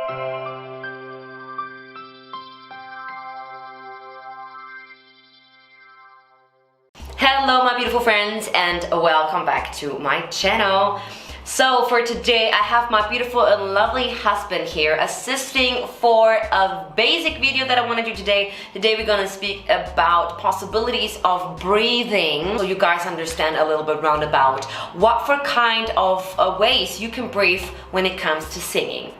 Hello my beautiful friends and welcome back to my channel. So for today I have my beautiful and lovely husband here assisting for a basic video that I want to do today. Today we're going to speak about possibilities of breathing, so you guys understand a little bit roundabout what for kind of ways you can breathe when it comes to singing.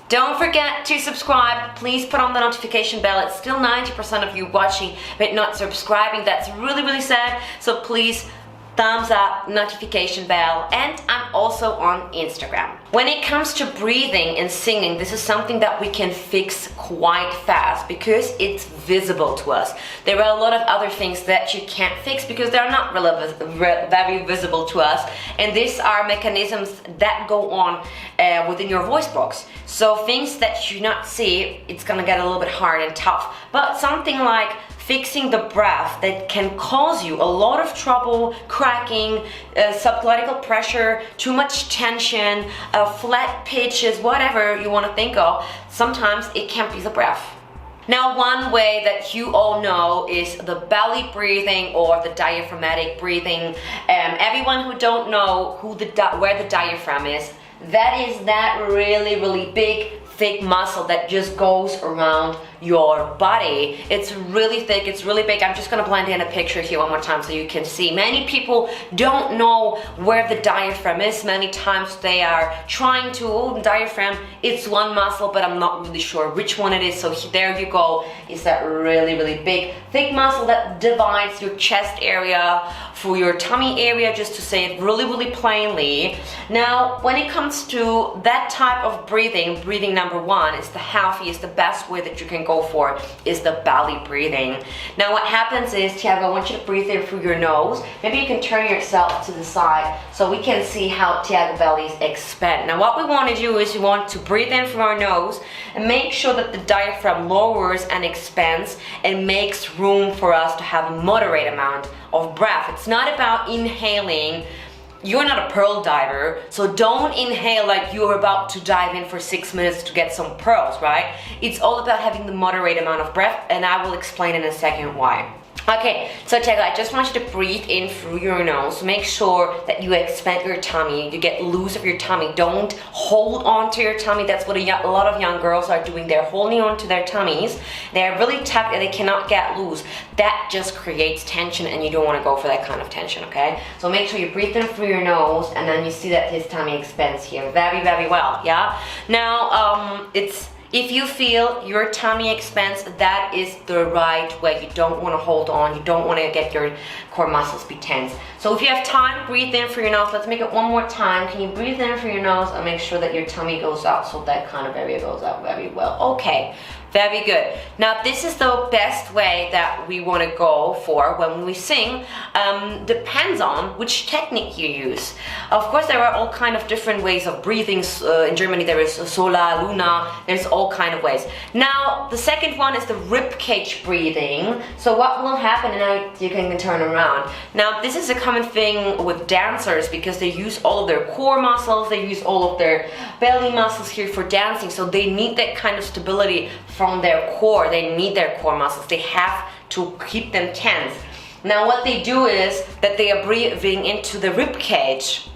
Don't forget to subscribe. Please put on the notification bell. It's still 90% of you watching but not subscribing. That's really sad. So please thumbs up, notification bell, and I'm also on Instagram. When it comes to breathing and singing, this is something that we can fix quite fast because it's visible to us. There are a lot of other things that you can't fix because they're not very visible to us, and these are mechanisms that go on within your voice box. So things that you not see, it's gonna get a little bit hard and tough, but something like fixing the breath that can cause you a lot of trouble, cracking, subglottal pressure, too much tension, flat pitches, whatever you want to think of, sometimes it can be the breath. Now, one way that you all know is the belly breathing or the diaphragmatic breathing. Everyone who don't know where the diaphragm is, that is that really big thick muscle that just goes around your body. It's really thick, it's really big. I'm just gonna blend in a picture here one more time so you can see. Many people don't know where the diaphragm is. Many times they are trying to, the diaphragm, it's one muscle, but I'm not really sure which one it is. So there you go, is that really big thick muscle that divides your chest area from your tummy area, just to say it really plainly. Now, when it comes to that type of breathing number one is the healthiest, the best way that you can go for is the belly breathing. Now what happens is, Thiago, I want you to breathe in through your nose. Maybe you can turn yourself to the side so we can see how Thiago bellies expand. Now what we want to do is we want to breathe in from our nose and make sure that the diaphragm lowers and expands and makes room for us to have a moderate amount of breath. It's not about inhaling. You're not a pearl diver, so don't inhale like you're about to dive in for 6 minutes to get some pearls, right? It's all about having the moderate amount of breath, and I will explain in a second why. Okay, so Thiago, I just want you to breathe in through your nose. Make sure that you expand your tummy, you get loose of your tummy. Don't hold on to your tummy. That's what a lot of young girls are doing. They're holding on to their tummies. They're really tough and they cannot get loose. That just creates tension, and you don't want to go for that kind of tension, okay? So make sure you breathe in through your nose, and then you see that his tummy expands here very well, yeah? Now, if you feel your tummy expands, that is the right way. You don't want to hold on. You don't want to get your core muscles be tense. So if you have time, breathe in through your nose. Let's make it one more time. Can you breathe in through your nose and make sure that your tummy goes out so that kind of area goes out very well. Okay, very good. Now this is the best way that we want to go for when we sing. Depends on which technique you use. Of course, there are all kind of different ways of breathing. In Germany there is Sola, Luna, there's all kind of ways. Now the second one is the rib cage breathing. So what will happen, and now you can turn around. Now this is a common thing with dancers because they use all of their core muscles, they use all of their belly muscles here for dancing, so they need that kind of stability from their core. They need their core muscles. They have to keep them tense. Now what they do is that they are breathing into the rib cage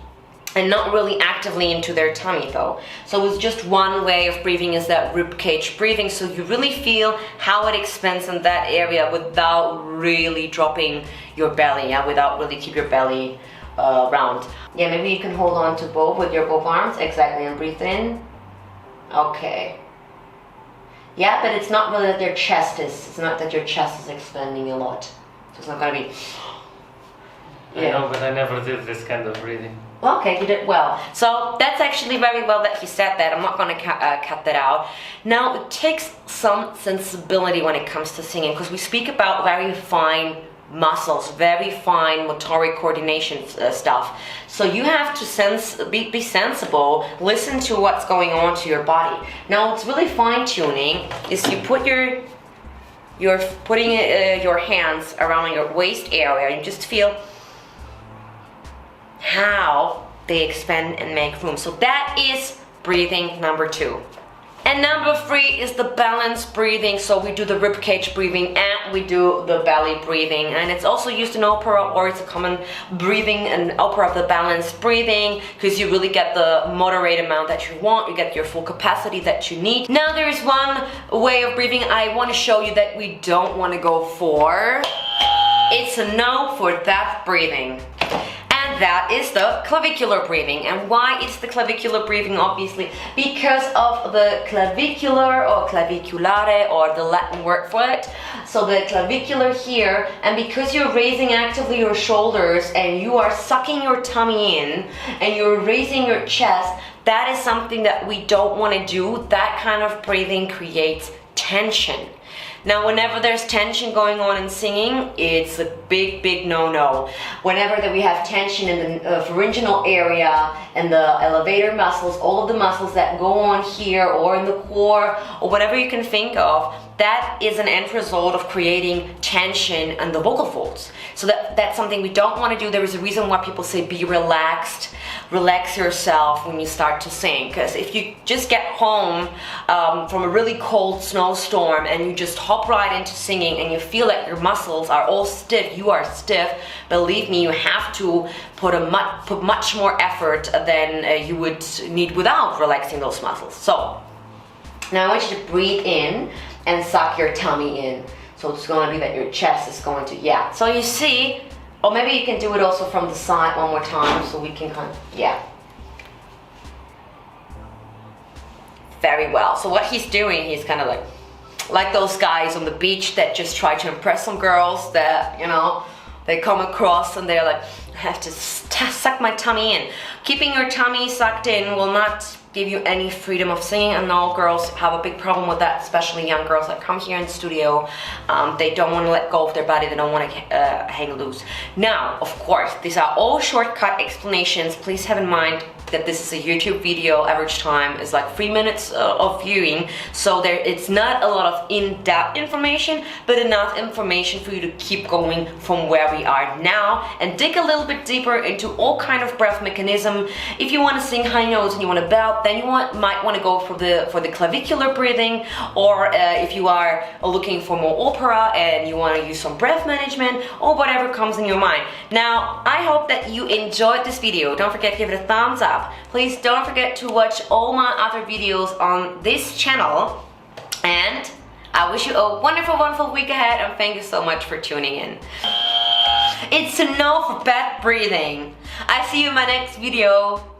and not really actively into their tummy though. So it's just one way of breathing, is that rib cage breathing, so you really feel how it expands in that area without really dropping your belly, yeah, without really keep your belly round. Yeah, maybe you can hold on to both with your both arms, exactly, and breathe in. Okay. Yeah, but it's not really that your chest is, it's not that your chest is expanding a lot. So it's not gonna be... Yeah. I know, but I never did this kind of breathing. Okay, you did well. So that's actually very well that you said that. I'm not going to cut that out. Now, it takes some sensibility when it comes to singing, because we speak about very fine muscles, very fine motoric coordination stuff. So you have to be sensible, listen to what's going on to your body. Now, what's really fine tuning is you put you're putting your hands around your waist area. You just feel how they expand and make room. So that is breathing number 2. And number 3 is the balanced breathing. So we do the ribcage breathing and we do the belly breathing. And it's also used in opera, or it's a common breathing in opera of the balanced breathing, because you really get the moderate amount that you want, you get your full capacity that you need. Now there is one way of breathing I want to show you that we don't want to go for. It's a no for that breathing. And that is the clavicular breathing. And why it's the clavicular breathing? Obviously because of the clavicular or claviculare, or the Latin word for it. So the clavicular here, and because you're raising actively your shoulders and you are sucking your tummy in and you're raising your chest, that is something that we don't want to do. That kind of breathing creates tension. Now, whenever there's tension going on in singing, it's a big no-no. Whenever that we have tension in the pharyngeal area and the elevator muscles, all of the muscles that go on here or in the core or whatever you can think of, that is an end result of creating tension in the vocal folds. So that's something we don't want to do. There is a reason why people say be relaxed. Relax yourself when you start to sing, because if you just get home from a really cold snowstorm and you just hop right into singing and you feel like your muscles are all stiff, you are stiff, believe me, you have to put much more effort than you would need without relaxing those muscles. So now I want you to breathe in and suck your tummy in. So it's going to be that your chest is going to, yeah. So you see, or maybe you can do it also from the side one more time so we can kind of, yeah. Very well. So what he's doing, he's kind of like those guys on the beach that just try to impress some girls that, you know, they come across and they're like, I have to suck my tummy in. Keeping your tummy sucked in will not give you any freedom of singing, and all girls have a big problem with that, especially young girls that come here in the studio. They don't want to let go of their body, they don't want to hang loose. Now, of course, these are all shortcut explanations. Please have in mind that this is a YouTube video. Average time is like 3 minutes of viewing, so it's not a lot of in-depth information, but enough information for you to keep going from where we are now and dig a little bit deeper into all kind of breath mechanism. If you want to sing high notes and you want to belt, then you might want to go for the clavicular breathing, or if you are looking for more opera and you want to use some breath management, or whatever comes in your mind. Now, I hope that you enjoyed this video. Don't forget to give it a thumbs up. Please don't forget to watch all my other videos on this channel, and I wish you a wonderful week ahead, and thank you so much for tuning in. It's a no for bad breathing. I see you in my next video.